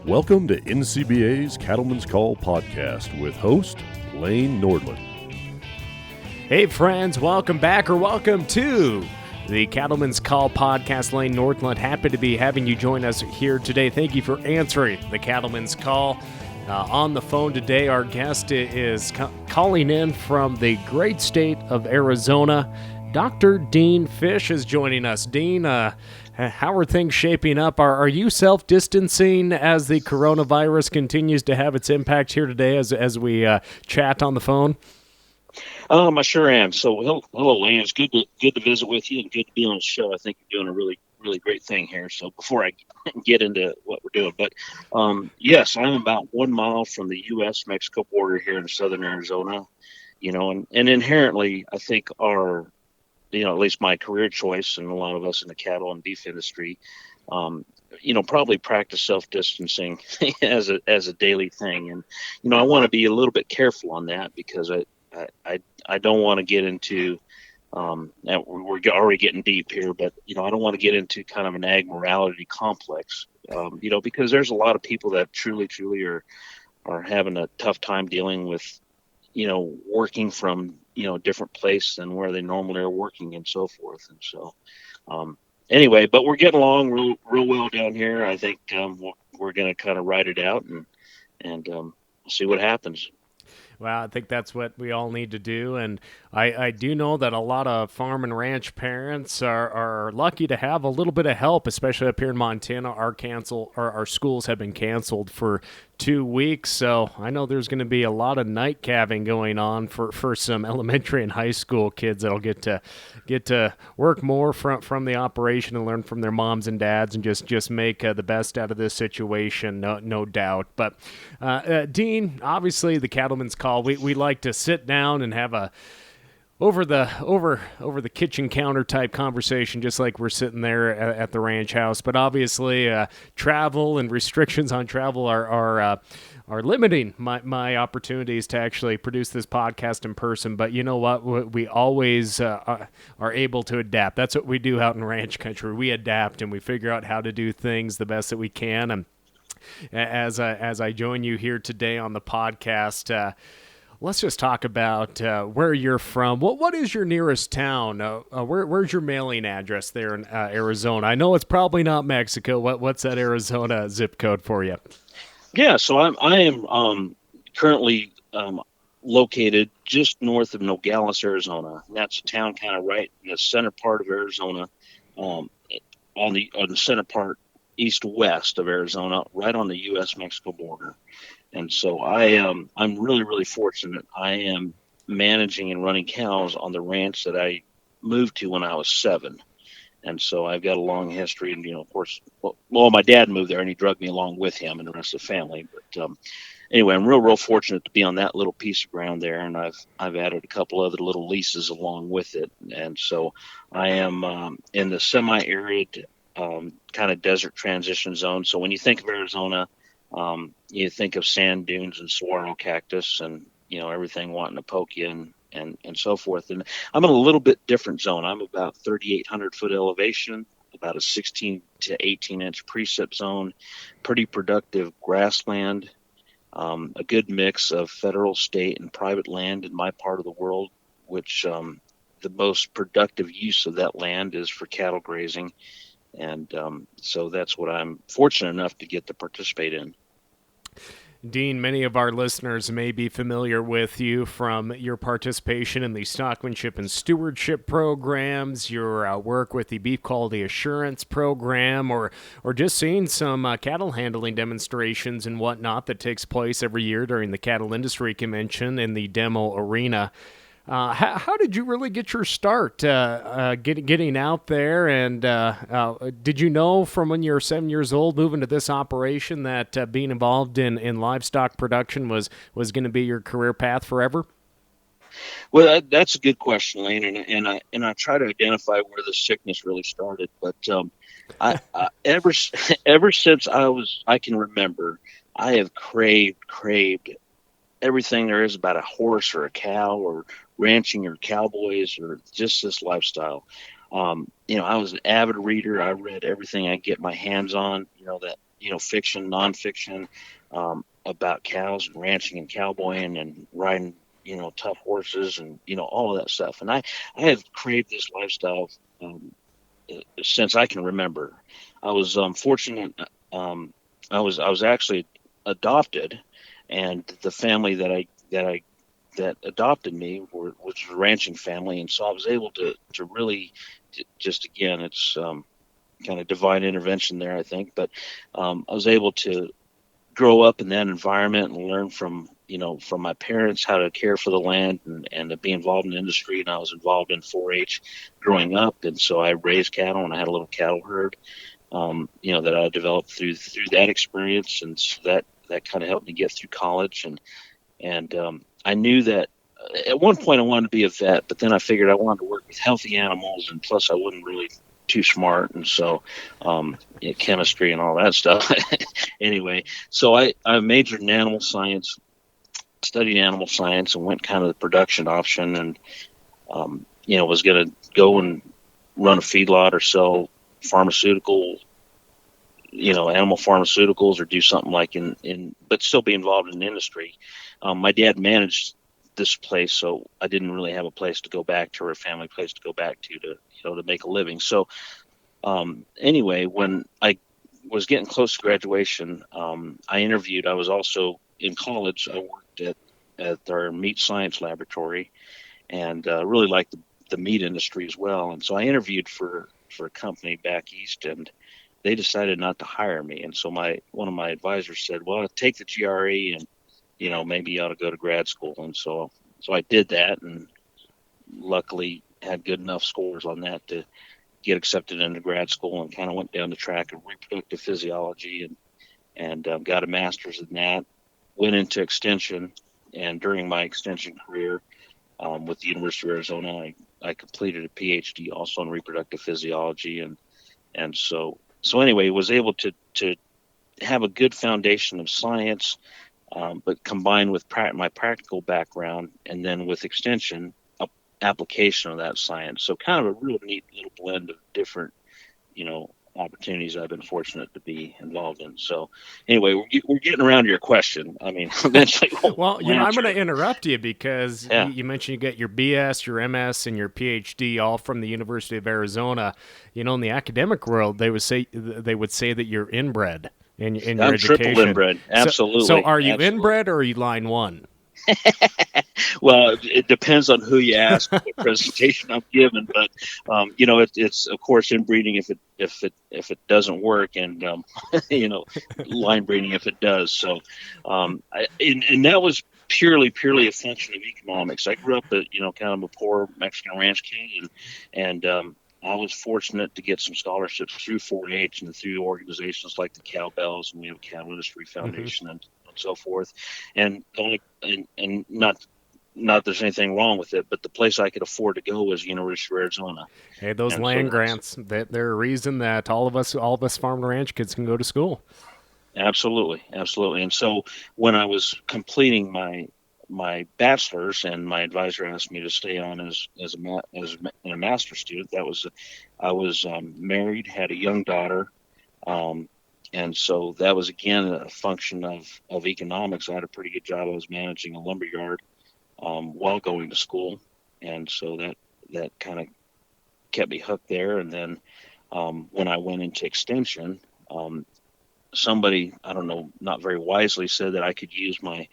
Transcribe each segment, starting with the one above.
Welcome to NCBA's Cattlemen's Call podcast with host Lane Nordland. Hey friends, welcome back or welcome to the Cattlemen's Call podcast. Lane Nordland, happy to be having you join us here today. Thank you for answering the Cattlemen's Call. On the phone today, our guest is calling in from the great state of Arizona. Dr. Dean Fish is joining us. Dean, how are things shaping up? Are you self-distancing as the coronavirus continues to have its impact here today as we chat on the phone? I sure am. So, hello, Lane. It's good to visit with you and good to be on the show. I think you're doing a really great thing here. So, before I get into what we're doing, but yes, I'm about 1 mile from the U.S.-Mexico border here in southern Arizona. And inherently, I think our at least my career choice and a lot of us in the cattle and beef industry, probably practice self-distancing as a daily thing. And, I want to be a little bit careful on that because I don't want to get into, we're already getting deep here, but, I don't want to get into kind of an ag morality complex, because there's a lot of people that truly are having a tough time dealing with, working from, a different place than where they normally are working and so forth. And so, anyway, but we're getting along real well down here. I think we're going to kind of ride it out and see what happens. Well, I think that's what we all need to do, and I do know that a lot of farm and ranch parents are lucky to have a little bit of help, especially up here in Montana. Our schools have been canceled for 2 weeks, so I know there's going to be a lot of night calving going on for some elementary and high school kids that'll get to work more from the operation and learn from their moms and dads and just make the best out of this situation, no doubt. But Dean, obviously the Cattlemen's Call, we like to sit down and have a over the kitchen counter type conversation, just like we're sitting there at the ranch house. But obviously, travel and restrictions on travel are limiting my opportunities to actually produce this podcast in person. But you know what? We always are able to adapt. That's what we do out in ranch country. We adapt and we figure out how to do things the best that we can. And as I join you here today on the podcast, let's just talk about where you're from. What is your nearest town? Where's your mailing address there in Arizona? I know it's probably not Mexico. What's that Arizona zip code for you? Yeah, so I am currently located just north of Nogales, Arizona. And that's a town kind of right in the center part of Arizona, on the center part east-west of Arizona, right on the U.S.-Mexico border. And so I'm really fortunate. I am managing and running cows on the ranch that I moved to when I was 7. And so I've got a long history. And, of course, my dad moved there and he drugged me along with him and the rest of the family. But anyway, I'm real fortunate to be on that little piece of ground there. And I've added a couple other little leases along with it. And so I am in the semi-arid kind of desert transition zone. So when you think of Arizona, you think of sand dunes and saguaro cactus and, everything wanting to poke you and so forth. And I'm in a little bit different zone. I'm about 3,800 foot elevation, about a 16 to 18 inch precip zone, pretty productive grassland, a good mix of federal, state, and private land in my part of the world, which the most productive use of that land is for cattle grazing. And so that's what I'm fortunate enough to get to participate in. Dean, many of our listeners may be familiar with you from your participation in the Stockmanship and Stewardship programs, your work with the Beef Quality Assurance program, or just seeing some cattle handling demonstrations and whatnot that takes place every year during the Cattle Industry Convention in the demo arena. How did you really get your start getting out there? And did you know from when you were 7 years old moving to this operation that being involved in livestock production was going to be your career path forever? Well, that's a good question, Lane, and I try to identify where the sickness really started. But I ever since I can remember, I have craved everything there is about a horse or a cow or ranching or cowboys or just this lifestyle. I was an avid reader. I read everything I get my hands on, that fiction, nonfiction, about cows and ranching and cowboying and riding, tough horses and, all of that stuff. And I have created this lifestyle since I can remember. I was fortunate. I was actually adopted, and the family that adopted me was a ranching family, and so I was able to really just, again, it's kind of divine intervention there, I think. But I was able to grow up in that environment and learn from my parents how to care for the land and to be involved in the industry. And I was involved in 4-H growing up, and so I raised cattle and I had a little cattle herd, that I developed through that experience, and so that kind of helped me get through college. And I knew that at one point I wanted to be a vet, but then I figured I wanted to work with healthy animals, and plus I wasn't really too smart, and so chemistry and all that stuff. Anyway, so I majored in animal science, studied animal science, and went kind of the production option, and was going to go and run a feedlot or sell pharmaceutical, animal pharmaceuticals, or do something like but still be involved in the industry. My dad managed this place, so I didn't really have a place to go back to, or a family place to go back to make a living. So anyway, when I was getting close to graduation, I interviewed. I was also in college. I worked at our meat science laboratory, and really liked the meat industry as well. And so I interviewed for a company back east, and they decided not to hire me. And so one of my advisors said, "Well, take the GRE, and maybe you ought to go to grad school." And so I did that, and luckily had good enough scores on that to get accepted into grad school, and kind of went down the track of reproductive physiology, and got a master's in that. Went into extension, and during my extension career with the University of Arizona, I completed a PhD also in reproductive physiology, and so anyway, was able to have a good foundation of science, but combined with my practical background, and then with extension application of that science. So kind of a real neat little blend of different, opportunities I've been fortunate to be involved in. So anyway, we're getting around to your question. I mean, eventually well, I'm going to interrupt you because yeah. you mentioned you get your BS, your MS, and your PhD all from the University of Arizona. In the academic world, they would say that you're inbred in your I'm education. Triple inbred, absolutely. So are you absolutely. inbred, or are you line one? Well, it depends on who you ask, what presentation I'm giving, but it's of course inbreeding if it doesn't work, and line breeding if it does. So, and that was purely a function of economics. I grew up at kind of a poor Mexican ranch kid, and I was fortunate to get some scholarships through 4-H and through organizations like the Cowbells, and we have a Cattle Industry Foundation, and so forth. And not there's anything wrong with it, but the place I could afford to go was University of Arizona. Hey, those land grants, they're a reason that all of us farm and ranch kids can go to school. Absolutely. And so when I was completing my bachelor's, and my advisor asked me to stay on as a master's student, I was married, had a young daughter, and so that was again a function of economics. I had a pretty good job. I was managing a lumber yard while going to school, and so that kind of kept me hooked there. And then when I went into extension, somebody, I don't know, not very wisely, said that I could use my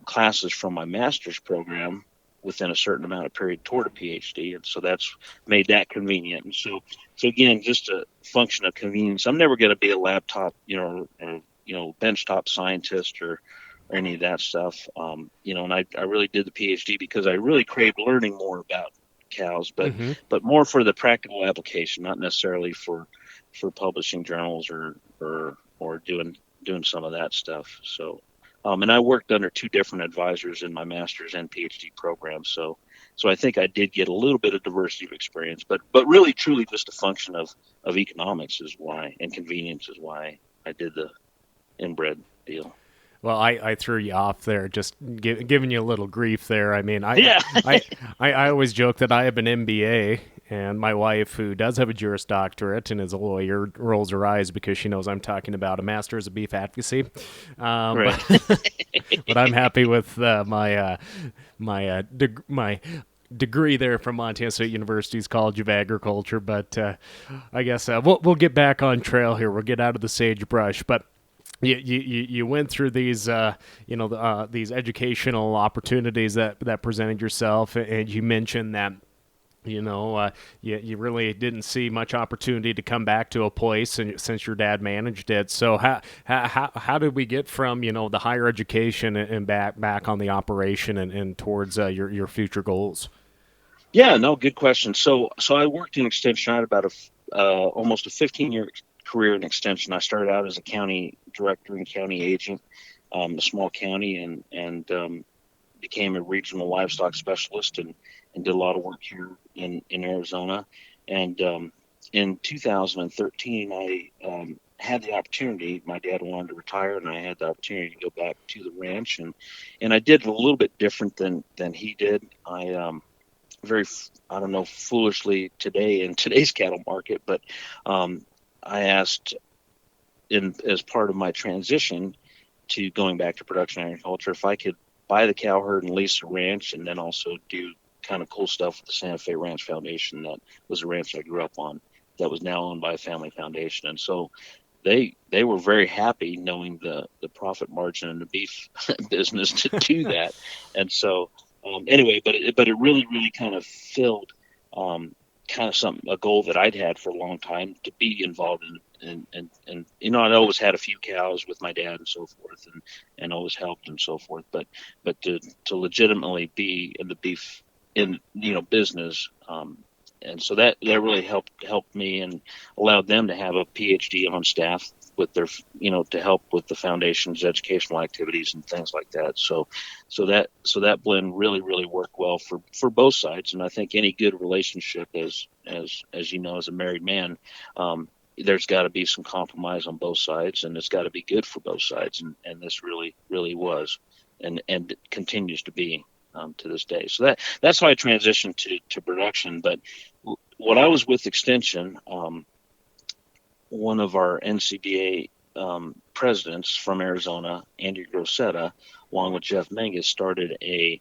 classes from my master's program within a certain amount of period toward a PhD, and so that's made that convenient. And so again, just a function of convenience. I'm never going to be a laptop, or benchtop scientist or any of that stuff. And I really did the PhD because I really craved learning more about cows, but more for the practical application, not necessarily for publishing journals or doing some of that stuff. So. And I worked under two different advisors in my master's and PhD program. So I think I did get a little bit of diversity of experience, but really truly just a function of economics is why, and convenience is why I did the inbred deal. Well, I threw you off there, just giving you a little grief there. I mean, Yeah. I always joke that I have an MBA, and my wife, who does have a Juris Doctorate and is a lawyer, rolls her eyes because she knows I'm talking about a Master's of Beef Advocacy. Right. But I'm happy with my degree there from Montana State University's College of Agriculture. But I guess we'll get back on trail here. We'll get out of the sagebrush, but. You went through these these educational opportunities that presented yourself, and you mentioned that you really didn't see much opportunity to come back to a place since your dad managed it. So how did we get from the higher education and back on the operation and towards your future goals? Yeah, no, good question. So I worked in extension. I had about almost a 15-year career in extension. I started out as a county director and county agent, a small county, and became a regional livestock specialist and did a lot of work here in Arizona. And in 2013, I had the opportunity. My dad wanted to retire, and I had the opportunity to go back to the ranch, and I did it a little bit different than he did. I don't know, foolishly today in today's cattle market, but I asked as part of my transition to going back to production agriculture, if I could buy the cow herd and lease a ranch, and then also do kind of cool stuff with the Santa Fe Ranch Foundation. That was a ranch I grew up on that was now owned by a family foundation. And so they were very happy knowing the profit margin in the beef business to do that. And so anyway, but it really kind of filled kind of a goal that I'd had for a long time, to be involved in I'd always had a few cows with my dad and so forth, and always helped and so forth, but to legitimately be in the beef business, and so that really helped me and allowed them to have a PhD on staff with their to help with the foundation's educational activities and things like that. So that blend really worked well for both sides. And I think any good relationship, as as a married man, there's got to be some compromise on both sides, and it's got to be good for both sides. And this really was, and continues to be to this day. So that's how I transitioned to production. But when I was with Extension, one of our NCBA presidents from Arizona, Andy Grosetta, along with Jeff Menges, started a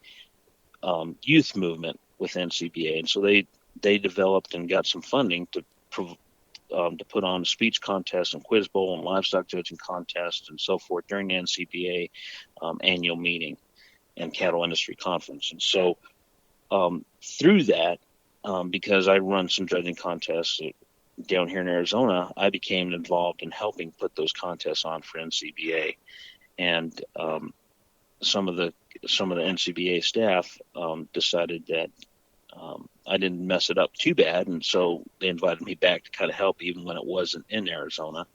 youth movement with NCBA, and so they developed and got some funding to put on a speech contest and quiz bowl and livestock judging contest and so forth during the NCBA annual meeting and cattle industry conference. And so through that, because I run some judging contests down here in Arizona, I became involved in helping put those contests on for NCBA, and some of the NCBA staff decided that I didn't mess it up too bad, and so they invited me back to kind of help even when it wasn't in Arizona.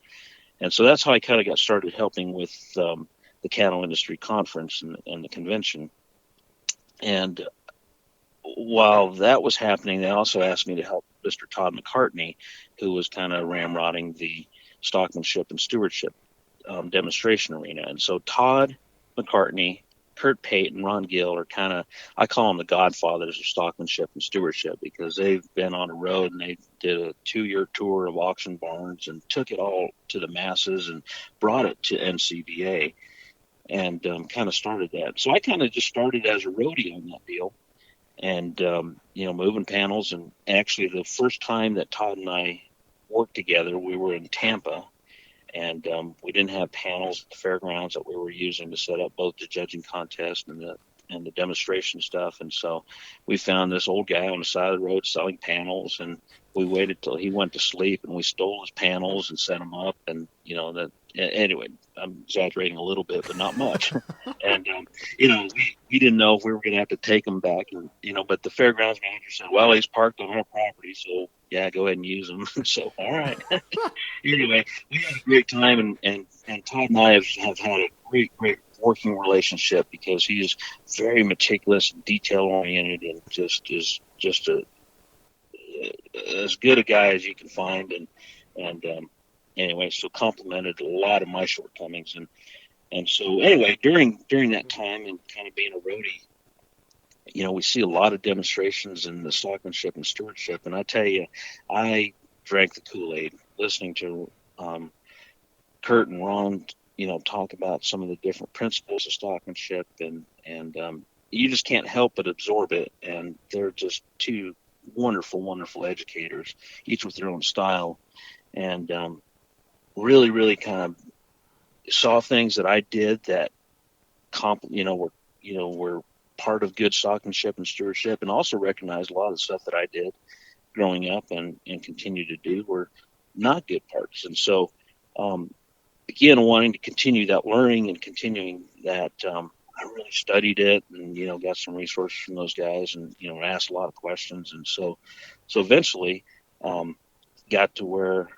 And so that's how I kind of got started helping with the cattle industry conference and the convention. And while that was happening, they also asked me to help Mr. Todd McCartney, who was kind of ramrodding the Stockmanship and Stewardship demonstration arena. And so Todd McCartney, Kurt Payton, Ron Gill are kind of, I call them the godfathers of Stockmanship and Stewardship, because they've been on a road and they did a 2-year tour of auction barns and took it all to the masses and brought it to NCBA and kind of started that. So I kind of just started as a roadie on that deal, and moving panels. And actually the first time that Todd and I worked together, we were in Tampa, and we didn't have panels at the fairgrounds that we were using to set up both the judging contest and the demonstration stuff. And so we found this old guy on the side of the road selling panels, and we waited till he went to sleep, and we stole his panels and set them up. And anyway, I'm exaggerating a little bit, but not much. And we didn't know if we were going to have to take them back, and but the fairgrounds manager said, well, he's parked on our property, so yeah, go ahead and use them. So all right. Anyway, we had a great time, and Todd and I have had a great working relationship, because he is very meticulous and detail oriented, and just is just as good a guy as you can find. And anyway, so complimented a lot of my shortcomings. And so anyway, during that time and kind of being a roadie, we see a lot of demonstrations in the stockmanship and stewardship. And I tell you, I drank the Kool-Aid listening to Kurt and Ron, talk about some of the different principles of stockmanship, and you just can't help but absorb it. And they're just two wonderful, wonderful educators, each with their own style, and really, really kind of saw things that I did that were part of good stockmanship and stewardship, and also recognized a lot of the stuff that I did growing up and continue to do were not good parts. And so again, wanting to continue that learning and continuing that, I really studied it and got some resources from those guys, and asked a lot of questions. And so eventually got to where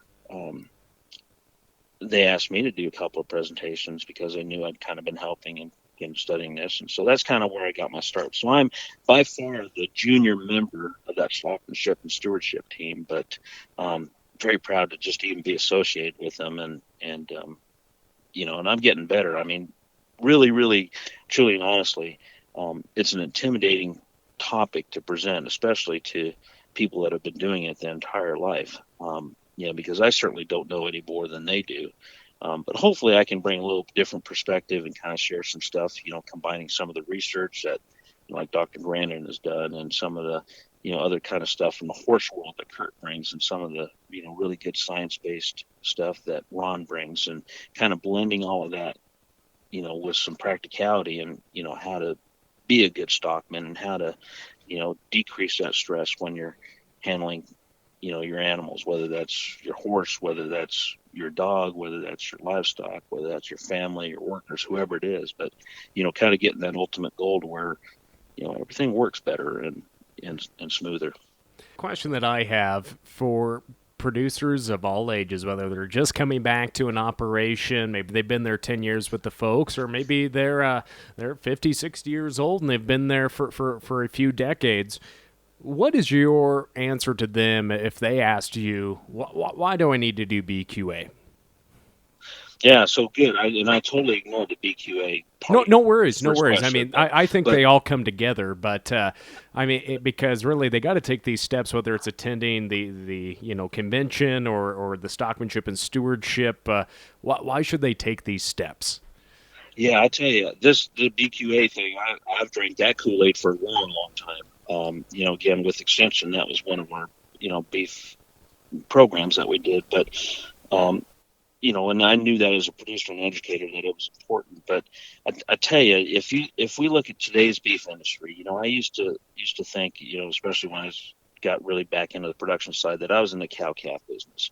they asked me to do a couple of presentations because they knew I'd kind of been helping and studying this. And so that's kind of where I got my start. So I'm by far the junior member of that stockmanship and stewardship team, but very proud to just even be associated with them. And I'm getting better. I mean, really, really, truly, and honestly, it's an intimidating topic to present, especially to people that have been doing it their entire life. Because I certainly don't know any more than they do. But hopefully I can bring a little different perspective and kind of share some stuff, combining some of the research that like Dr. Grandin has done, and some of the, other kind of stuff from the horse world that Kurt brings, and some of the, really good science-based stuff that Ron brings, and kind of blending all of that, with some practicality and, how to be a good stockman and how to, decrease that stress when you're handling, your animals, whether that's your horse, whether that's your dog, whether that's your livestock, whether that's your family, your workers, whoever it is. But, kind of getting that ultimate goal to where, everything works better and smoother. Question that I have for producers of all ages, whether they're just coming back to an operation, maybe they've been there 10 years with the folks, or maybe they're 50, 60 years old and they've been there for a few decades. What is your answer to them if they asked you, why do I need to do BQA? Yeah, so good. I totally ignored the BQA part. No worries. Question, I mean, I think they all come together, but because really they got to take these steps, whether it's attending the convention or the stockmanship and stewardship. Why should they take these steps? Yeah, I tell you, the BQA thing, I've drank that Kool-Aid for a long, long time. Again, with Extension, that was one of our, beef programs that we did. But, and I knew that as a producer and educator that it was important. But I tell you, if we look at today's beef industry, I used to think, especially when I got really back into the production side, that I was in the cow-calf business.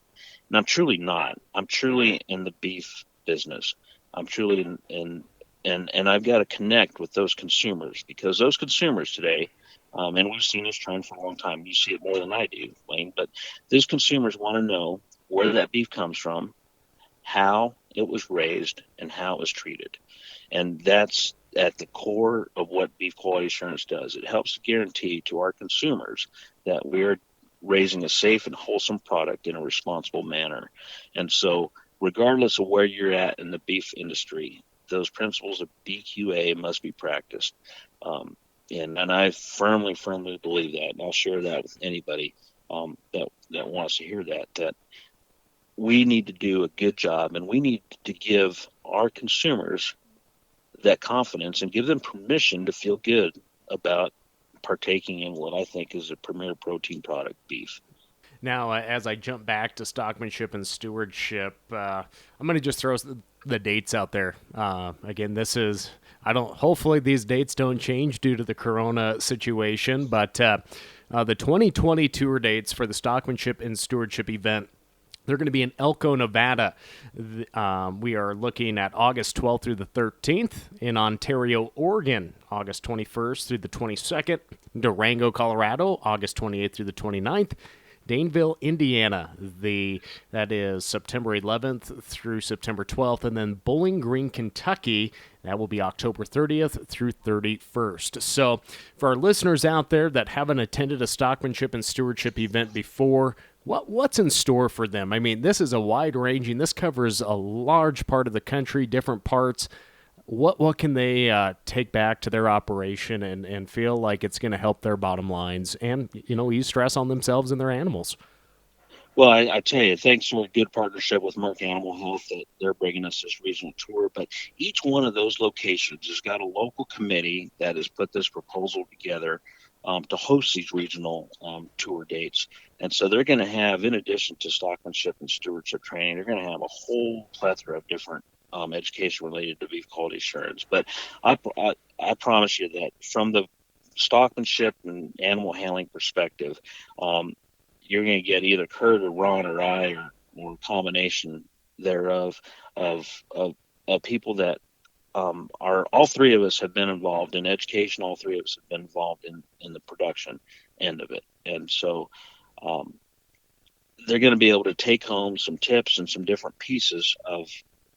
And I'm truly not. I'm truly in the beef business. I'm truly in and I've got to connect with those consumers, because those consumers today, and we've seen this trend for a long time. You see it more than I do, Wayne, but those consumers want to know where that beef comes from, how it was raised, and how it was treated. And that's at the core of what beef quality assurance does. It helps guarantee to our consumers that we're raising a safe and wholesome product in a responsible manner. And so regardless of where you're at in the beef industry, those principles of BQA must be practiced. And I firmly believe that, and I'll share that with anybody that wants to hear that we need to do a good job, and we need to give our consumers that confidence and give them permission to feel good about partaking in what I think is a premier protein product, beef. Now, as I jump back to stockmanship and stewardship, I'm going to just throw the dates out there. Again, hopefully these dates don't change due to the Corona situation, but the 2020 tour dates for the stockmanship and stewardship event, they're going to be in Elko, Nevada. We are looking at August 12th through the 13th. In Ontario, Oregon, August 21st through the 22nd. Durango, Colorado, August 28th through the 29th. Danville, Indiana, that is September 11th through September 12th, and then Bowling Green, Kentucky, that will be October 30th through 31st. So for our listeners out there that haven't attended a stockmanship and stewardship event before, what's in store for them? I mean, this is a wide-ranging, this covers a large part of the country, different parts. what can they take back to their operation and feel like it's going to help their bottom lines and ease stress on themselves and their animals? Well, I tell you, thanks to a good partnership with Merck Animal Health that they're bringing us this regional tour. But each one of those locations has got a local committee that has put this proposal together to host these regional tour dates. And so they're going to have, in addition to stockmanship and stewardship training, they're going to have a whole plethora of different education related to beef quality assurance. But I promise you that from the stockmanship and animal handling perspective, you're going to get either Kurt or Ron or I or a combination thereof of people that are, all three of us have been involved in education. All three of us have been involved in the production end of it. And so um, they're going to be able to take home some tips and some different pieces of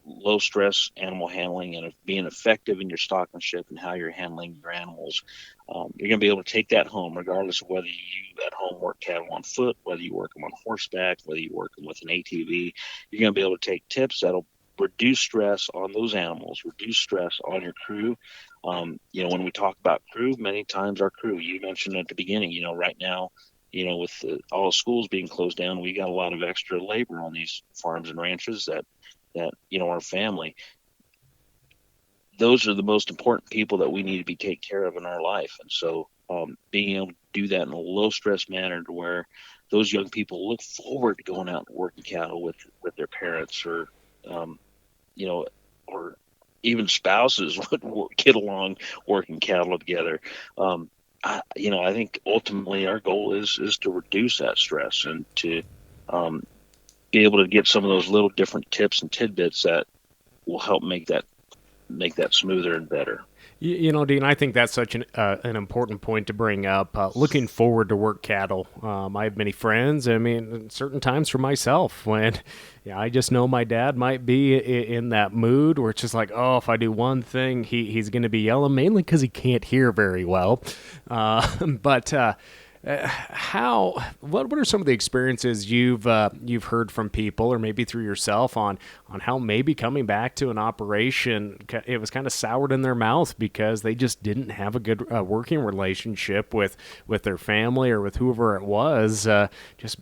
low stress animal handling and of being effective in your stockmanship and how you're handling your animals. You're going to be able to take that home regardless of whether you at home work cattle on foot, whether you work them on horseback, whether you work them with an ATV. You're going to be able to take tips that'll reduce stress on those animals, reduce stress on your crew. When we talk about crew, many times our crew, you mentioned at the beginning, right now, with all the schools being closed down, we got a lot of extra labor on these farms and ranches that our family. Those are the most important people that we need to be taken care of in our life. And so being able to do that in a low stress manner to where those young people look forward to going out and working cattle with their parents um, or even spouses would get along working cattle together. I think ultimately our goal is to reduce that stress and to be able to get some of those little different tips and tidbits that will help make that smoother and better. Dean, I think that's such an important point to bring up. Looking forward to work cattle. I have many friends. I mean, certain times for myself when I just know my dad might be in that mood where it's just like, oh, if I do one thing, he's going to be yelling, mainly because he can't hear very well. But what are some of the experiences you've heard from people or maybe through yourself on how maybe coming back to an operation, it was kind of soured in their mouth because they just didn't have a good working relationship with their family or with whoever it was, just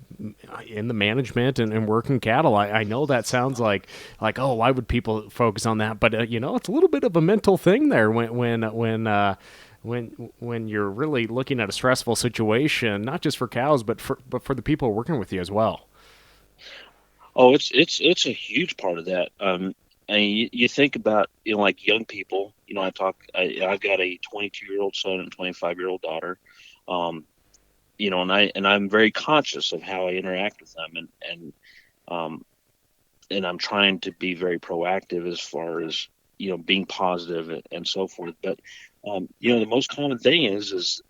in the management and working cattle. I know that sounds like, oh, why would people focus on that? But it's a little bit of a mental thing there when you're really looking at a stressful situation, not just for cows, but for the people working with you as well. Oh, it's a huge part of that. And you think about like young people. I've got a 22-year-old son and 25-year-old daughter. Um, and I'm very conscious of how I interact with them, um, and I'm trying to be very proactive as far as being positive and so forth. But the most common thing is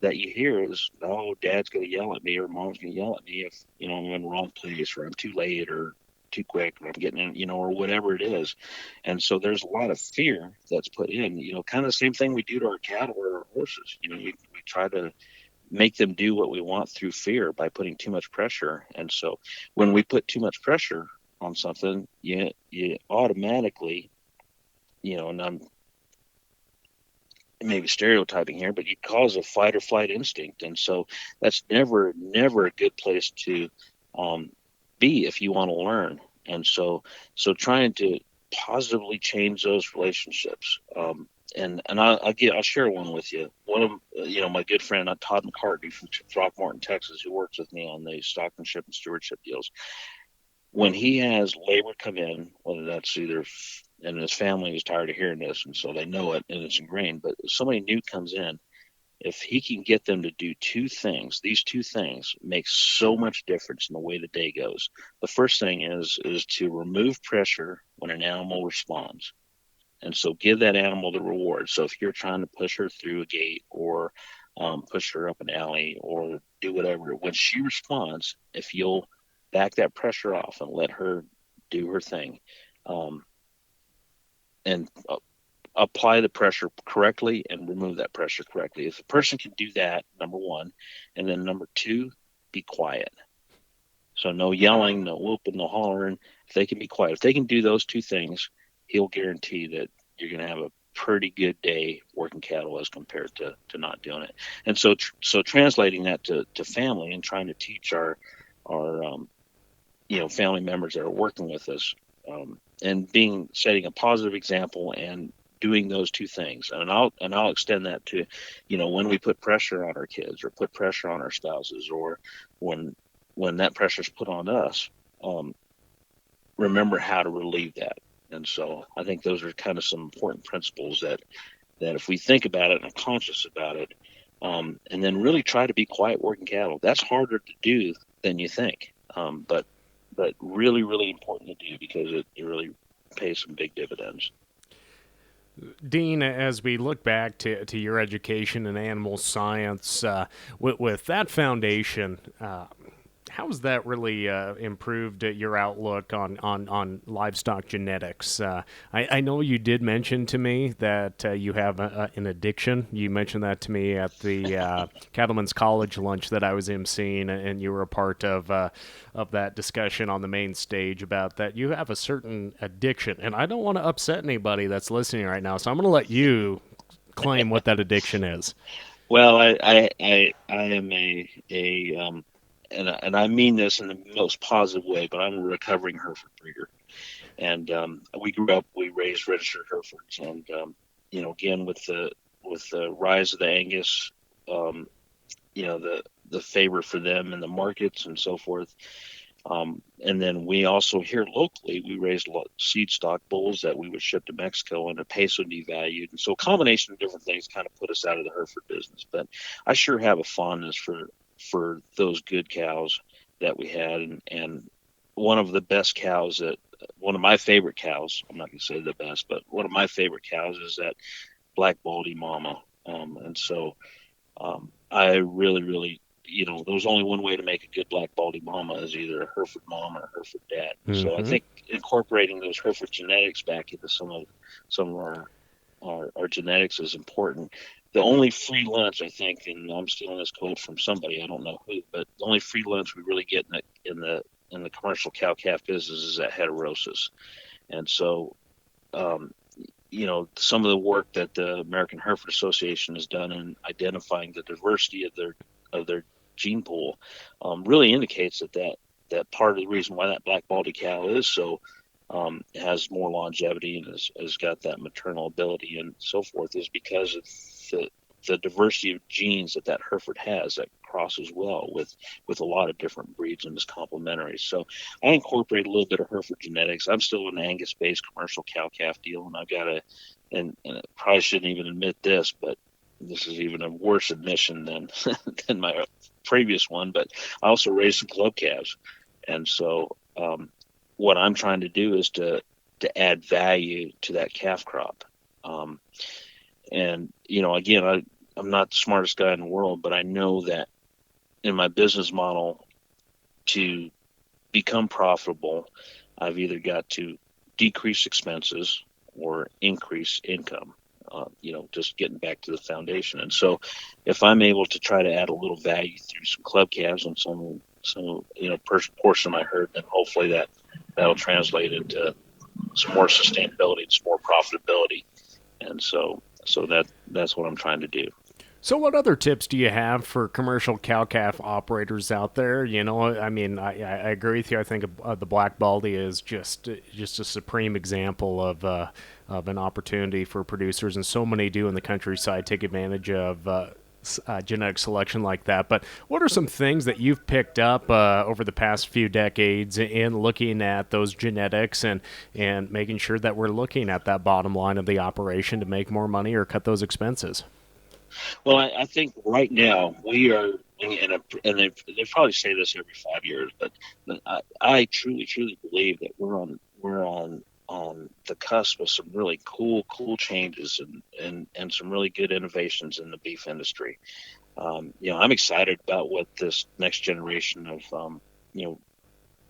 that you hear is, oh, dad's going to yell at me or mom's going to yell at me if I'm in the wrong place or I'm too late or too quick or I'm getting in, or whatever it is. And so there's a lot of fear that's put in, kind of the same thing we do to our cattle or our horses. We try to make them do what we want through fear by putting too much pressure. And so when we put too much pressure on something, you automatically, and I'm maybe stereotyping here, but you cause a fight or flight instinct. And so that's never a good place to be if you want to learn. And so trying to positively change those relationships. And I'll share one with you. One of my good friend Todd McCartney from Throckmorton, Texas, who works with me on the stockmanship and stewardship deals. When he has labor come in, whether that's either, and his family is tired of hearing this, and so they know it and it's ingrained. But if somebody new comes in, if he can get them to do two things, these two things make so much difference in the way the day goes. The first thing is to remove pressure when an animal responds. And so give that animal the reward. So if you're trying to push her through a gate or push her up an alley or do whatever, when she responds, if you'll back that pressure off and let her do her thing, and apply the pressure correctly and remove that pressure correctly. If a person can do that, number one, and then number two, be quiet. So no yelling, no whooping, no hollering. If they can be quiet, if they can do those two things, he'll guarantee that you're going to have a pretty good day working cattle as compared to not doing it. And so translating that to family and trying to teach our family members that are working with us, and setting a positive example and doing those two things. And I'll extend that to, when we put pressure on our kids or put pressure on our spouses, or when that pressure is put on us, remember how to relieve that. And so I think those are kind of some important principles that if we think about it and are conscious about it, and then really try to be quiet working cattle. That's harder to do than you think, but really, really important to do, because it really pays some big dividends. Dean, as we look back to your education in animal science, with that foundation, how has that really improved your outlook on livestock genetics? I know you did mention to me that you have an addiction. You mentioned that to me at the Cattlemen's College lunch that I was emceeing, and you were a part of that discussion on the main stage about that. You have a certain addiction, and I don't want to upset anybody that's listening right now, so I'm going to let you claim what that addiction is. Well, I am a and I mean this in the most positive way, but I'm a recovering Hereford breeder. And we raised registered Herefords, and again, with the rise of the Angus, the favor for them in the markets and so forth. And then we also here locally, we raised a lot of seed stock bulls that we would ship to Mexico, and the peso devalued. And so a combination of different things kind of put us out of the Hereford business. But I sure have a fondness for those good cows that we had. And one of the best cows one of my favorite cows, I'm not going to say the best, but one of my favorite cows is that Black Baldy Mama. And so I really, really, there was only one way to make a good Black Baldy Mama, is either a Hereford mom or a Hereford dad. Mm-hmm. So I think incorporating those Hereford genetics back into some of our genetics is important. The only free lunch, I think, and I'm stealing this quote from somebody, I don't know who, but the only free lunch we really get in the commercial cow-calf business is that heterosis. And so, some of the work that the American Hereford Association has done in identifying the diversity of their gene pool really indicates that part of the reason why that Black Baldy cow is so has more longevity and has got that maternal ability and so forth, is because of the diversity of genes that Hereford has that crosses well with a lot of different breeds and is complementary. So I incorporate a little bit of Hereford genetics. I'm still an Angus-based commercial cow-calf deal, and I've got and I probably shouldn't even admit this, but this is even a worse admission than my previous one, but I also raise some club calves. And so what I'm trying to do is to add value to that calf crop. And, again, I'm not the smartest guy in the world, but I know that in my business model, to become profitable, I've either got to decrease expenses or increase income, just getting back to the foundation. And so if I'm able to try to add a little value through some club calves and some portion of my herd, then hopefully that'll translate into some more sustainability and some more profitability. And so that's what I'm trying to do. So what other tips do you have for commercial cow-calf operators out there? I agree with you. I think the Black Baldy is just a supreme example of an opportunity for producers, and so many do in the countryside take advantage of genetic selection like that. But what are some things that you've picked up over the past few decades in looking at those genetics and making sure that we're looking at that bottom line of the operation to make more money or cut those expenses? Well, I think right now we are, and they probably say this every 5 years, but I truly, truly believe that we're on the cusp of some really cool changes and some really good innovations in the beef industry. I'm excited about what this next generation of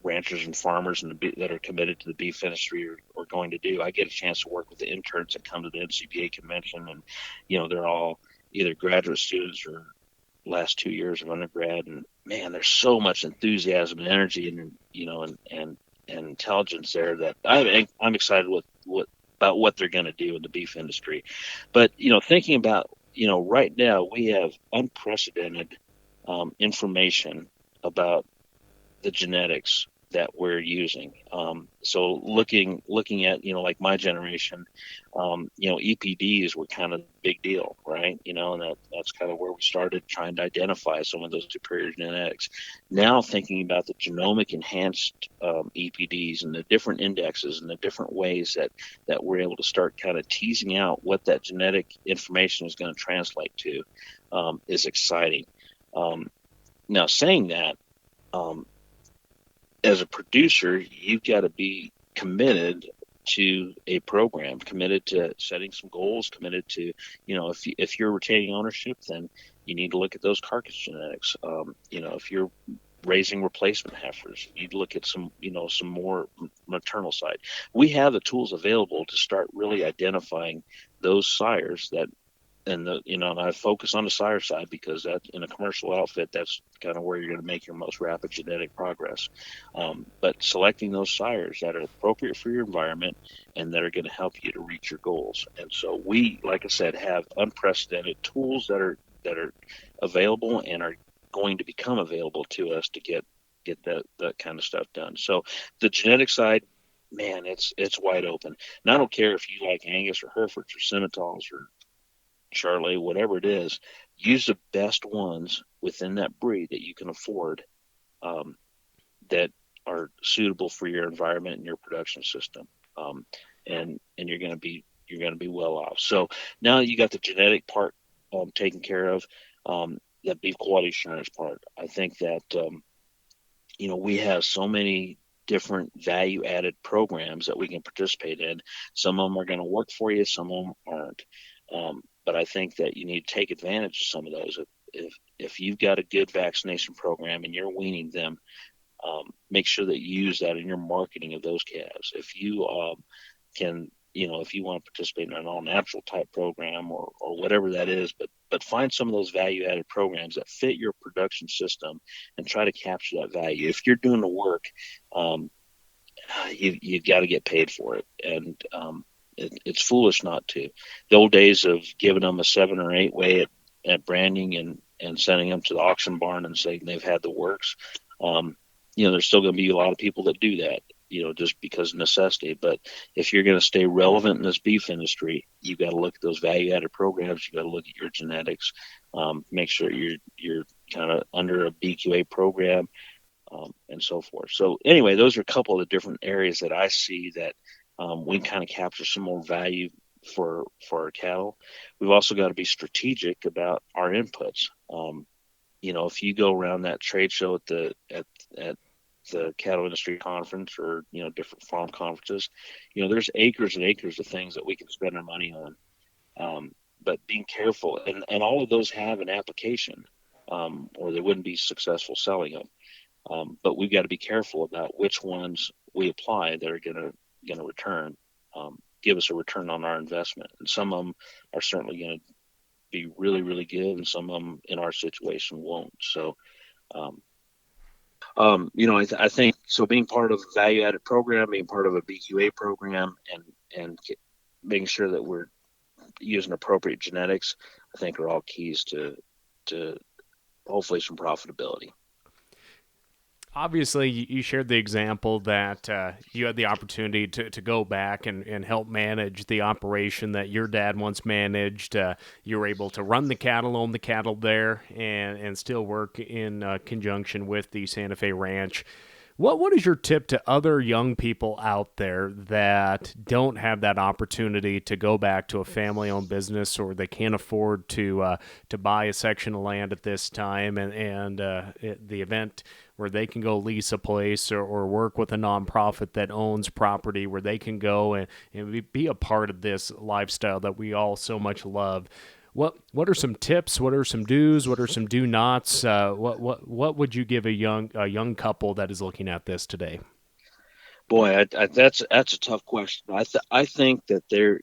ranchers and farmers that are committed to the beef industry are going to do. I get a chance to work with the interns that come to the NCBA convention, and they're all either graduate students or last 2 years of undergrad, and man, there's so much enthusiasm and energy and intelligence there that I'm excited with what about what they're going to do in the beef industry. But thinking about right now we have unprecedented information about the genetics that we're using. So looking at like my generation, EPDs were kind of the big deal, right? And that's kind of where we started trying to identify some of those superior genetics. Now thinking about the genomic enhanced EPDs and the different indexes and the different ways that we're able to start kind of teasing out what that genetic information is going to translate to is exciting. Now saying that, as a producer, you've got to be committed to a program, committed to setting some goals, committed to, if you're retaining ownership, then you need to look at those carcass genetics. If you're raising replacement heifers, you'd look at some more maternal side. We have the tools available to start really identifying those sires and I focus on the sire side because that in a commercial outfit, that's kind of where you're going to make your most rapid genetic progress. But selecting those sires that are appropriate for your environment and that are going to help you to reach your goals. And so we, like I said, have unprecedented tools that are available and are going to become available to us to get that kind of stuff done. So the genetic side, man, it's wide open. And I don't care if you like Angus or Herefords or Simmentals or Charolais, whatever it is, use the best ones within that breed that you can afford, that are suitable for your environment and your production system, and you're going to be well off. So now you got the genetic part taken care of, that beef quality assurance part. I think that we have so many different value added programs that we can participate in. Some of them are going to work for you, some of them aren't. But I think that you need to take advantage of some of those. If you've got a good vaccination program and you're weaning them, make sure that you use that in your marketing of those calves. If you if you want to participate in an all-natural type program or whatever that is, but find some of those value-added programs that fit your production system and try to capture that value. If you're doing the work, you've got to get paid for it. And it's foolish not to. The old days of giving them a 7 or 8 weight at branding and sending them to the auction barn and saying they've had the works. There's still going to be a lot of people that do that, just because of necessity. But if you're going to stay relevant in this beef industry, you've got to look at those value-added programs. You've got to look at your genetics, make sure you're kind of under a BQA program, and so forth. So anyway, those are a couple of the different areas that I see that we can kind of capture some more value for our cattle. We've also got to be strategic about our inputs. If you go around that trade show at the cattle industry conference or different farm conferences, there's acres and acres of things that we can spend our money on. But being careful, and all of those have an application, or they wouldn't be successful selling them. But we've got to be careful about which ones we apply that are going to return, give us a return on our investment. And some of them are certainly going to be really, really good, and some of them in our situation won't. So, I think so. Being part of a value-added program, being part of a BQA program, and making sure that we're using appropriate genetics, I think are all keys to hopefully some profitability. Obviously, you shared the example that you had the opportunity to go back and help manage the operation that your dad once managed. You were able to run the cattle, own the cattle there, and still work in conjunction with the Santa Fe Ranch. What is your tip to other young people out there that don't have that opportunity to go back to a family-owned business, or they can't afford to buy a section of land at this time, and the event where they can go lease a place or work with a nonprofit that owns property where they can go and be a part of this lifestyle that we all so much love? What are some tips? What are some do's? What are some do nots? What would you give a young couple that is looking at this today? Boy, that's a tough question. I think that there,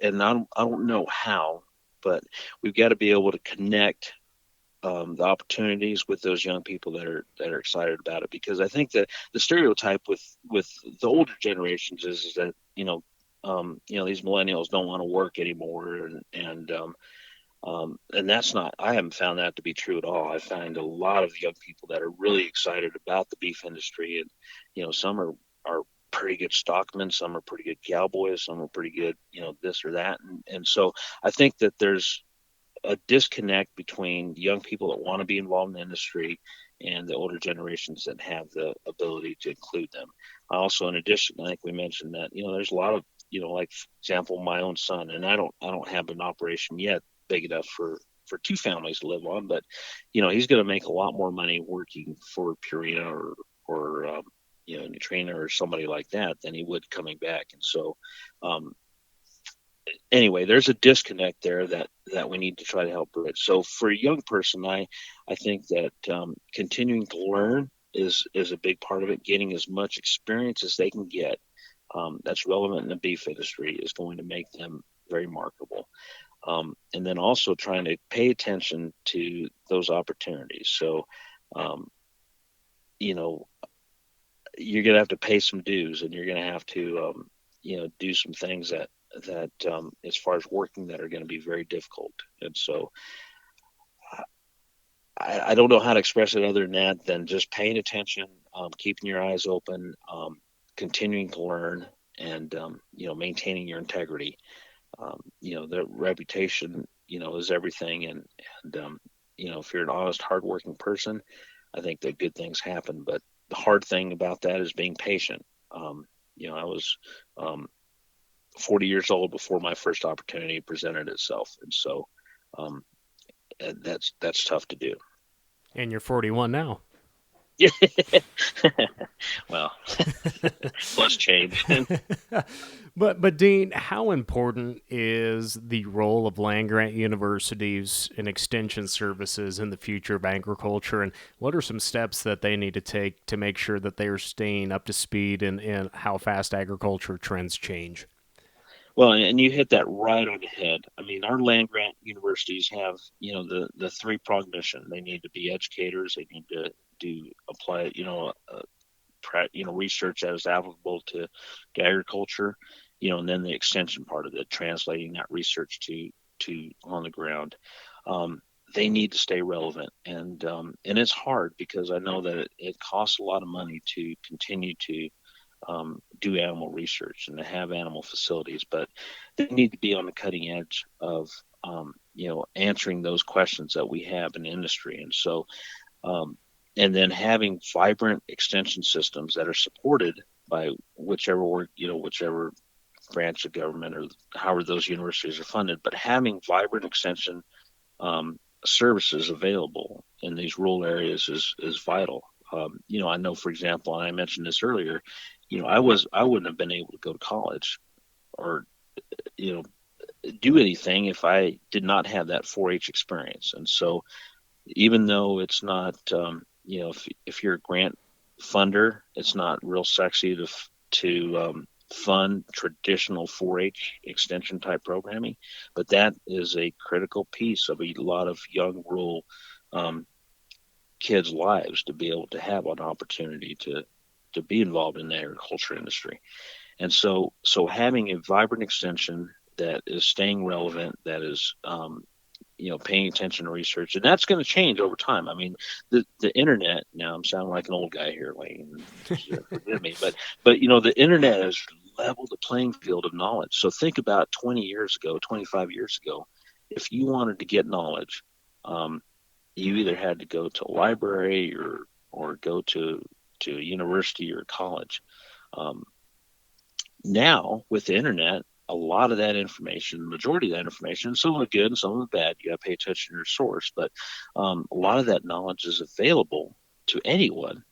and I don't know how, but we've got to be able to connect the opportunities with those young people that are excited about it. Because I think that the stereotype with the older generations is that these millennials don't want to work anymore, and that's not. I haven't found that to be true at all. I find a lot of young people that are really excited about the beef industry, and some are pretty good stockmen, some are pretty good cowboys, some are pretty good, this or that, and so I think that there's a disconnect between young people that want to be involved in the industry and the older generations that have the ability to include them. Also, in addition, I think we mentioned that there's a lot of like for example, my own son, and I don't have an operation yet big enough for two families to live on, but he's going to make a lot more money working for Purina or Nutrena or somebody like that than he would coming back, and so. Anyway, there's a disconnect there that we need to try to help bridge. So for a young person, I think that continuing to learn is a big part of it. Getting as much experience as they can get that's relevant in the beef industry is going to make them very marketable. And then also trying to pay attention to those opportunities. So, you're going to have to pay some dues, and you're going to have to, do some things that as far as working that are going to be very difficult. And so I don't know how to express it other than that, than just paying attention, keeping your eyes open, continuing to learn, and, maintaining your integrity. The reputation, is everything. And if you're an honest, hardworking person, I think that good things happen. But the hard thing about that is being patient. I was 40 years old before my first opportunity presented itself. And so that's tough to do. And you're 41 now. Well, plus change. But Dean, how important is the role of land-grant universities and extension services in the future of agriculture, and what are some steps that they need to take to make sure that they are staying up to speed in how fast agriculture trends change? Well, and you hit that right on the head. I mean, our land grant universities have, the three-pronged mission. They need to be educators. They need to apply, research that is applicable to agriculture, and then the extension part of it, translating that research to on the ground. They need to stay relevant, and it's hard because I know that it costs a lot of money to continue to do animal research and to have animal facilities, but they need to be on the cutting edge of answering those questions that we have in the industry. And so and then having vibrant extension systems that are supported by whichever branch of government or however those universities are funded, but having vibrant extension services available in these rural areas is vital. I know, for example, and I mentioned this earlier, I wouldn't have been able to go to college or, do anything if I did not have that 4-H experience. And so even though it's not, if you're a grant funder, it's not real sexy to fund traditional 4-H extension type programming, but that is a critical piece of a lot of young rural kids' lives to be able to have an opportunity to be involved in the agriculture industry. And so having a vibrant extension that is staying relevant, that is, paying attention to research, and that's going to change over time. I mean, the internet, now I'm sounding like an old guy here, Lane, forgive me, but the internet has leveled the playing field of knowledge. So think about 20 years ago, 25 years ago, if you wanted to get knowledge, you either had to go to a library or go to a university or college. Now with the internet, a lot of that information, the majority of that information, some of it good and some of it bad, you got to pay attention to your source, but a lot of that knowledge is available to anyone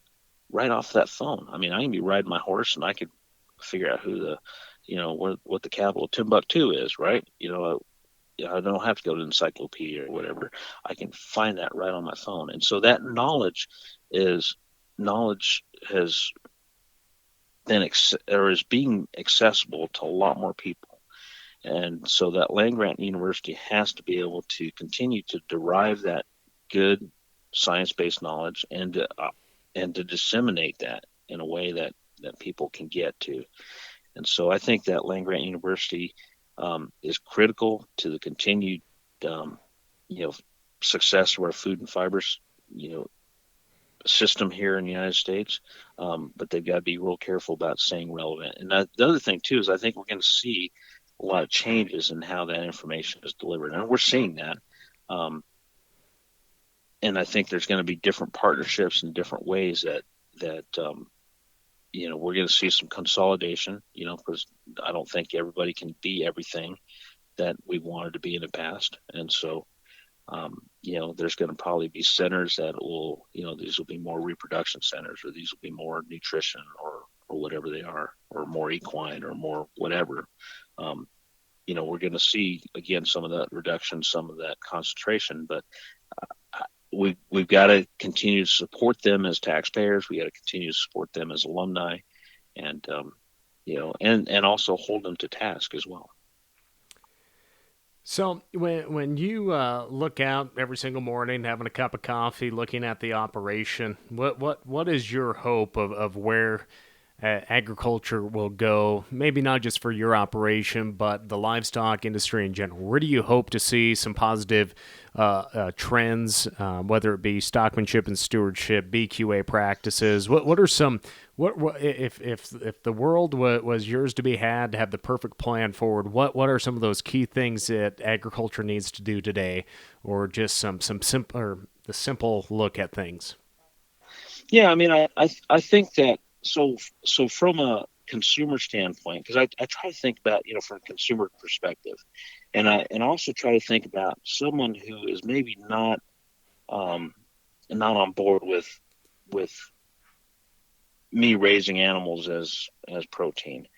right off that phone. I mean, I can be riding my horse and I could figure out who what the capital of Timbuktu is, right? I don't have to go to an encyclopedia or whatever. I can find that right on my phone. And so that knowledge has been is being accessible to a lot more people. And so that land grant university has to be able to continue to derive that good science-based knowledge and to disseminate that in a way that people can get to. And so I think that land-grant university is critical to the continued, you know, success of our food and fibers, you know, system here in the United States. But they've got to be real careful about staying relevant. And the other thing too is I think we're going to see a lot of changes in how that information is delivered, and we're seeing that. And I think there's going to be different partnerships and different ways that you know, we're going to see some consolidation. You know, because I don't think everybody can be everything that we wanted to be in the past, and so you know, there's going to probably be centers that will, you know, these will be more reproduction centers, or these will be more nutrition, or whatever they are, or more equine, or more whatever. You know, we're going to see again some of that reduction, some of that concentration, but we've got to continue to support them as taxpayers. We got to continue to support them as alumni, and you know, and also hold them to task as well. So when you look out every single morning, having a cup of coffee, looking at the operation, what is your hope of where agriculture will go? Maybe not just for your operation, but the livestock industry in general. Where do you hope to see some positive trends, whether it be stockmanship and stewardship, BQA practices? What are some what if the world was yours to be had, to have the perfect plan forward? What are some of those key things that agriculture needs to do today, or just some simple, or the simple look at things? Yeah, I mean, I think that so from a consumer standpoint, because I try to think about, you know, from a consumer perspective, and I also try to think about someone who is maybe not not on board with me raising animals as protein.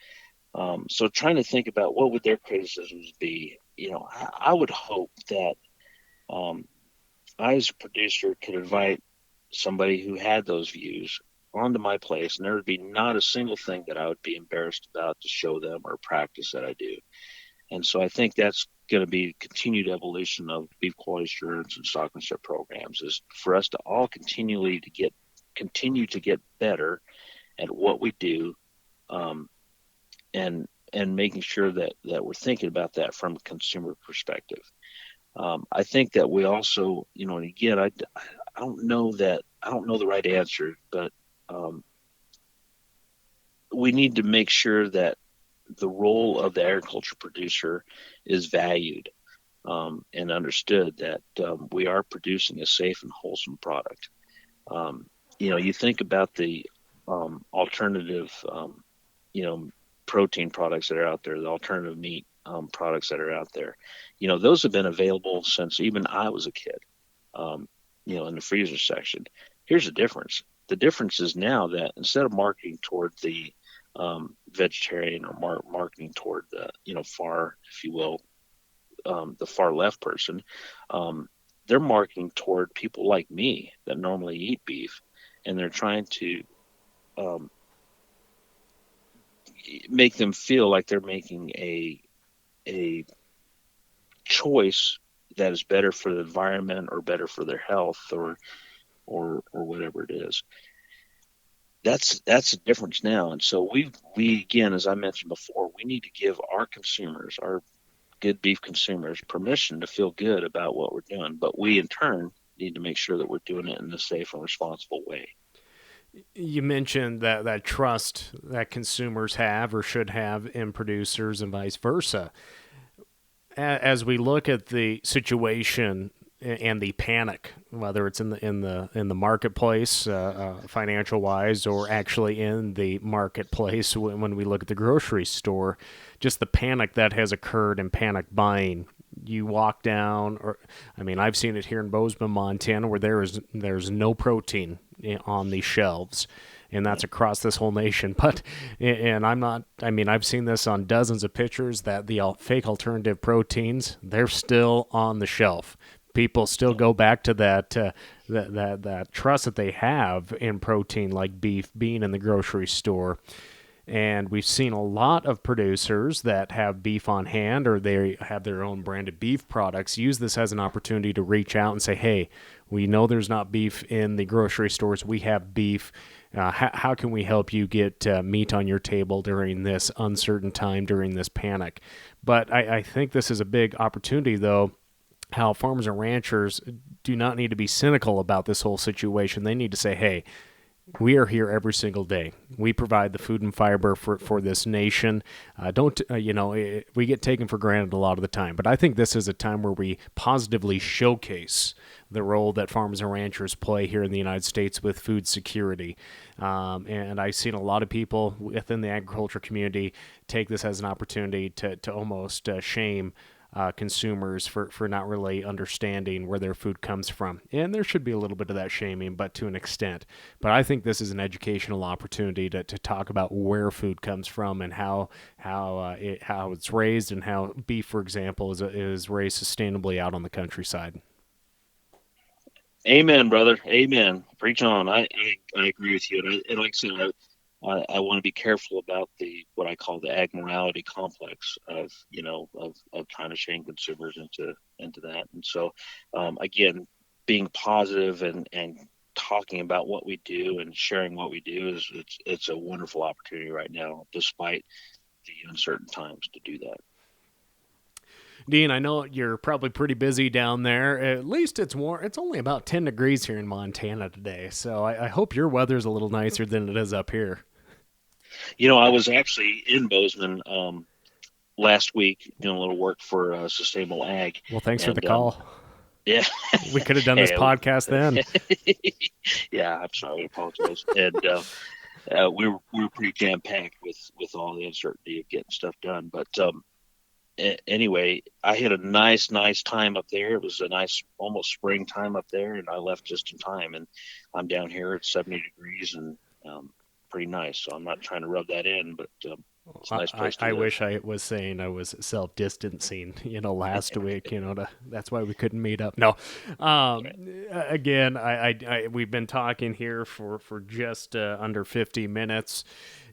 So trying to think about what would their criticisms be. You know, I would hope that I as a producer could invite somebody who had those views onto my place, and there would be not a single thing that I would be embarrassed about to show them, or practice that I do. And so I think that's going to be continued evolution of beef quality assurance and stockmanship programs, is for us to all continue to get better at what we do, and making sure that we're thinking about that from a consumer perspective. I think that we also, you know, and again, I don't know the right answer, but we need to make sure that the role of the agriculture producer is valued, and understood, that we are producing a safe and wholesome product. You know, you think about the alternative, you know, protein products that are out there, the alternative meat products that are out there. You know, those have been available since even I was a kid, you know, in the freezer section. Here's the difference. The difference is now that instead of marketing toward the vegetarian, or marketing toward the, you know, far, if you will, the far left person, they're marketing toward people like me that normally eat beef, and they're trying to make them feel like they're making a choice that is better for the environment, or better for their health, or whatever it is. That's the difference now. And so we again, as I mentioned before, we need to give our consumers, our good beef consumers, permission to feel good about what we're doing, but we in turn need to make sure that we're doing it in a safe and responsible way. You mentioned that trust that consumers have, or should have, in producers, and vice versa. As we look at the situation and the panic, whether it's in the marketplace, financial wise, or actually in the marketplace when we look at the grocery store, just the panic that has occurred, and panic buying. You walk down, or I mean, I've seen it here in Bozeman, Montana, where there's no protein on the shelves, and that's across this whole nation. But, and I've seen this on dozens of pictures, that the fake alternative proteins, they're still on the shelf. People still go back to that trust that they have in protein, like beef being in the grocery store. And we've seen a lot of producers that have beef on hand, or they have their own branded beef products, use this as an opportunity to reach out and say, hey, we know there's not beef in the grocery stores. We have beef. How can we help you get meat on your table during this uncertain time, during this panic? But I think this is a big opportunity, though, how farmers and ranchers do not need to be cynical about this whole situation. They need to say, hey, we are here every single day. We provide the food and fiber for this nation. We get taken for granted a lot of the time. But I think this is a time where we positively showcase the role that farmers and ranchers play here in the United States with food security. And I've seen a lot of people within the agriculture community take this as an opportunity to almost shame consumers for not really understanding where their food comes from. And there should be a little bit of that shaming, but to an extent. But I think this is an educational opportunity to talk about where food comes from and how it's raised, and how beef, for example, is raised sustainably out on the countryside. Amen, brother. Amen. Preach on. I agree with you. And like I said, I want to be careful about what I call the ag morality complex of trying to shame consumers into that. And so, again, being positive and talking about what we do and sharing what we do it's a wonderful opportunity right now, despite the uncertain times, to do that. Dean, I know you're probably pretty busy down there. At least it's warm. It's only about 10 degrees here in Montana today, so I hope your weather's a little nicer than it is up here. I was actually in Bozeman last week doing a little work for Sustainable Ag. Well, thanks for the call. Yeah. We could have done this podcast then. Yeah, I'm sorry. I apologize. And we were pretty jam-packed with all the uncertainty of getting stuff done. But anyway, I had a nice time up there. It was a nice, almost springtime up there, and I left just in time. And I'm down here at 70 degrees and pretty nice. So I'm not trying to rub that in, but it's a nice place to live. I wish I was saying I was self-distancing, last week, that's why we couldn't meet up. No. Again, we've been talking here for just under 50 minutes.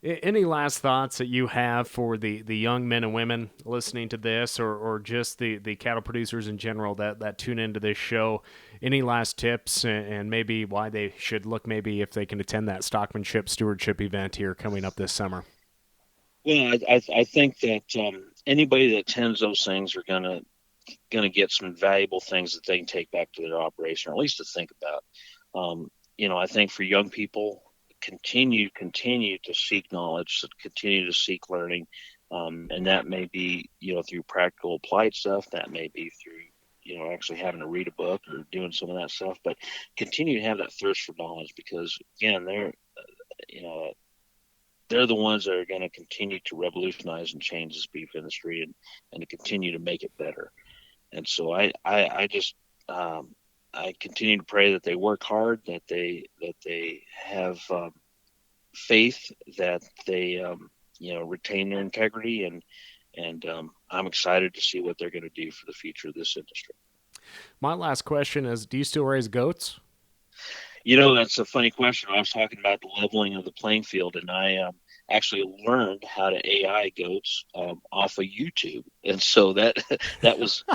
Any last thoughts that you have for the young men and women listening to this, or just the cattle producers in general that tune into this show? Any last tips and maybe why they should look, maybe if they can attend that Stockmanship Stewardship event here coming up this summer? Well, I think that anybody that attends those things are gonna get some valuable things that they can take back to their operation, or at least to think about. I think for young people, continue to seek knowledge, continue to seek learning, and that may be through practical applied stuff. That may be through actually having to read a book or doing some of that stuff. But continue to have that thirst for knowledge, because again, they're the ones that are going to continue to revolutionize and change this beef industry and to continue to make it better. And so I continue to pray that they work hard, that they have faith, that they retain their integrity, and I'm excited to see what they're going to do for the future of this industry. My last question is, do you still raise goats? That's a funny question. I was talking about the leveling of the playing field, and I actually learned how to AI goats off of YouTube, and so that was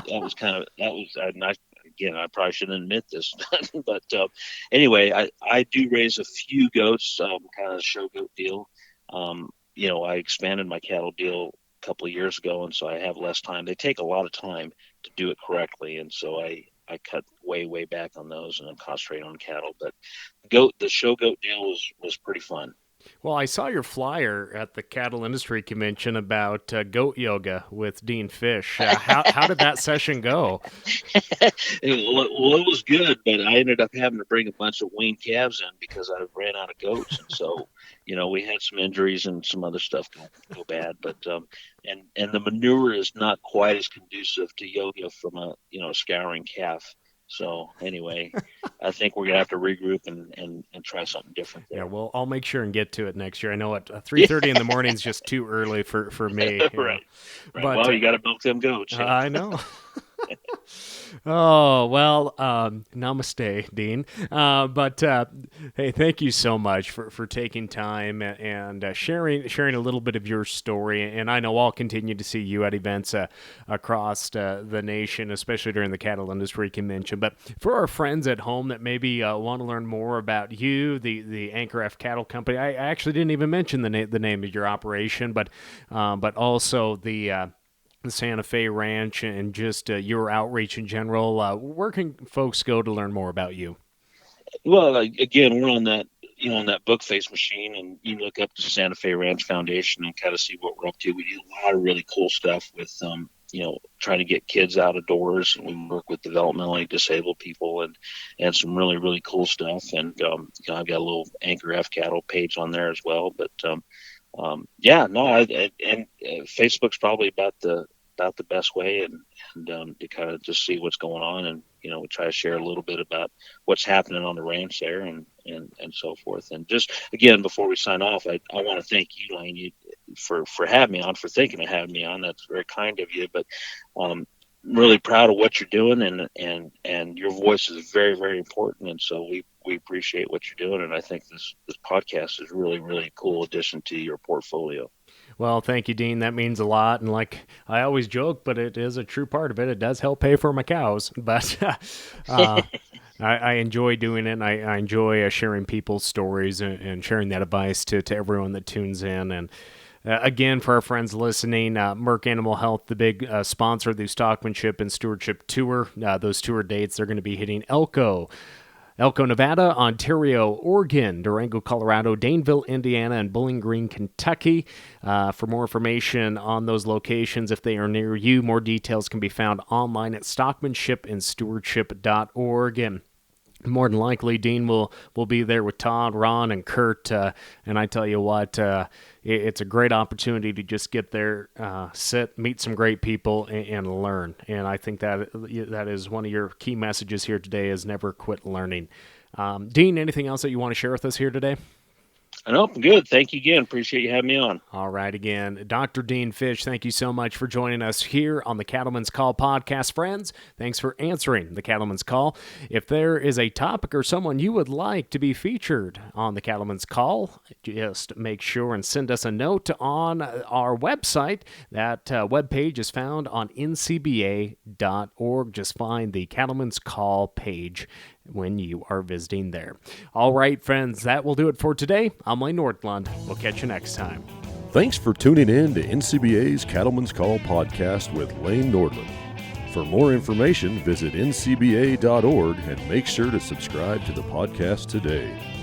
again, I probably shouldn't admit this, but anyway, I do raise a few goats, kind of a show goat deal. I expanded my cattle deal a couple of years ago, and so I have less time. They take a lot of time to do it correctly, and so I cut way back on those, and I'm concentrating on cattle. But the show goat deal was pretty fun. Well, I saw your flyer at the Cattle Industry Convention about goat yoga with Dean Fish. How did that session go? It was good, but I ended up having to bring a bunch of weaned calves in because I ran out of goats. And so, we had some injuries and some other stuff go bad. But and the manure is not quite as conducive to yoga from a scouring calf. So anyway, I think we're gonna have to regroup and try something different there. Yeah, well, I'll make sure and get to it next year. I know at 3:30 in the morning is just too early for me. Right. But, well, you got to milk them goats. I know. Oh, well, namaste, Dean. Hey, thank you so much for taking time and sharing a little bit of your story. And I know I'll continue to see you at events across the nation, especially during the cattle industry convention. But for our friends at home that maybe want to learn more about you, the Anchor F Cattle Company, I actually didn't even mention the name of your operation, but also the Santa Fe Ranch and just your outreach in general. Where can folks go to learn more about you? Well, again, we're on that, on that book face machine, and you look up the Santa Fe Ranch Foundation and kind of see what we're up to. We do a lot of really cool stuff with, trying to get kids out of doors, and we work with developmentally disabled people and some really, really cool stuff. And, I've got a little Anchor F Cattle page on there as well. But, Facebook's probably about the best way, and to kind of just see what's going on, and we try to share a little bit about what's happening on the ranch there, and so forth. And just again, before we sign off, I want to thank you, Lane, for having me on, for thinking of having me on. That's very kind of you. But really proud of what you're doing, and your voice is very, very important, and so we appreciate what you're doing. And I think this podcast is really, really cool addition to your portfolio. Well, thank you, Dean. That means a lot. And like I always joke, but it is a true part of it. It does help pay for my cows. But I enjoy doing it. And I enjoy sharing people's stories and sharing that advice to everyone that tunes in. And again, for our friends listening, Merck Animal Health, the big sponsor of the Stockmanship and Stewardship Tour. Those tour dates, they're going to be hitting Elko, Nevada, Ontario, Oregon, Durango, Colorado, Danville, Indiana, and Bowling Green, Kentucky. For more information on those locations, if they are near you, more details can be found online at stockmanshipandstewardship.org. And more than likely, Dean will be there with Todd, Ron, and Kurt. And I tell you what, it's a great opportunity to just get there, sit, meet some great people, and learn. And I think that is one of your key messages here today, is never quit learning. Dean, anything else that you want to share with us here today? Nope, good. Thank you again. Appreciate you having me on. All right, again, Dr. Dean Fish, thank you so much for joining us here on the Cattlemen's Call podcast. Friends, thanks for answering the Cattlemen's Call. If there is a topic or someone you would like to be featured on the Cattlemen's Call, just make sure and send us a note on our website. That webpage is found on NCBA.org. Just find the Cattlemen's Call page when you are visiting there. All right, friends, that will do it for today. I'm Lane Nordlund. We'll catch you next time. Thanks for tuning in to NCBA's Cattlemen's Call podcast with Lane Nordlund. For more information, visit ncba.org and make sure to subscribe to the podcast today.